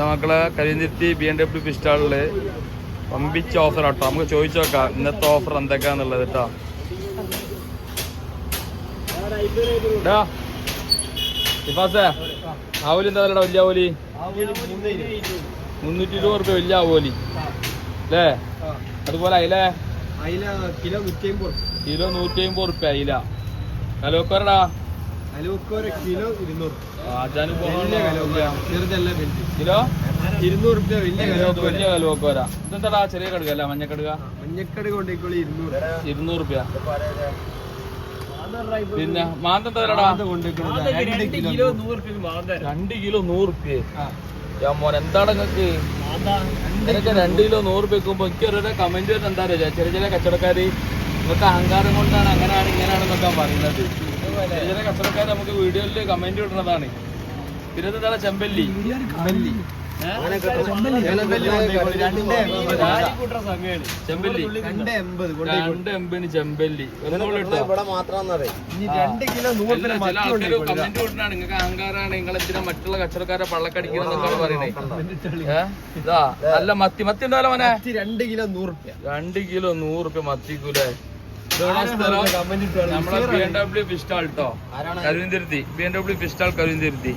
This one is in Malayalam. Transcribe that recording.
മക്കളെ കരിന്തിരുത്തി BMW പിസ്റ്റാളില് പമ്പിച്ച ഓഫർ ആട്ടോ. നമുക്ക് ചോദിച്ചു നോക്കാം ഇന്നത്തെ ഓഫർ എന്തൊക്കെയാന്നുള്ളത് കേട്ടോ. ആവലി എന്താ വലിയ ആവലി 320 റുപ്യ വലിയ ആവോലി അല്ലേ? അതുപോലെ അയിലേ കിലോ 150 റുപ്യ അയില. കലോക്കോരടാ കിലോ 200 കിലോ 200 റുപ്യ വലിയ കലുവക്കോര. ഇതെന്താടാ ചെറിയ കടുകല്ല മഞ്ഞക്കടുക? മഞ്ഞക്കടുക 200 റുപ്യ. പിന്നെ മാന്തെന്താ 2 കിലോ 100 റുപ്യ. മോൻ എന്താണ് നിങ്ങക്ക് ഇതൊക്കെ 2 കിലോ 100 റുപ്യ വെക്കുമ്പോ എനിക്ക് അവരുടെ കമന്റ് വരുന്നത് എന്താ അറിയാ? ചെറിയ കച്ചവടക്കാര് നിങ്ങൾക്ക് അഹങ്കാരം കൊണ്ടാണ് അങ്ങനെയാണ് ഇങ്ങനെയാണെന്നൊക്കെ പറയുന്നത്. ചെറിയ കച്ചവടക്കാർ നമുക്ക് വീഡിയോയിൽ കമന്റ് ഇടുന്നതാണ്. പിന്നെ എന്താണ് ചെമ്പല്ലി ചെമ്പല്ലി 280 ചെമ്പല്ലി. കമന്റ് ഇടുന്നതാണ് നിങ്ങൾക്ക് അഹങ്കാരാണ്, നിങ്ങളെന്തിനാ മറ്റുള്ള കച്ചവടക്കാരെ പള്ളക്കടിക്കണമെന്നൊക്കെ പറയണേ. ഇതാ നല്ല മത്തി ഉണ്ടാവില്ല മോനെ. 2 കിലോ 100 റുപ്യ മത്തിക്കൂലേ? നമ്മളെ BMW പിസ്റ്റാൾ കേട്ടോ, കരുവന്തിരുത്തി. BMW പിസ്റ്റാൾ കരുവന്തിരുത്തി.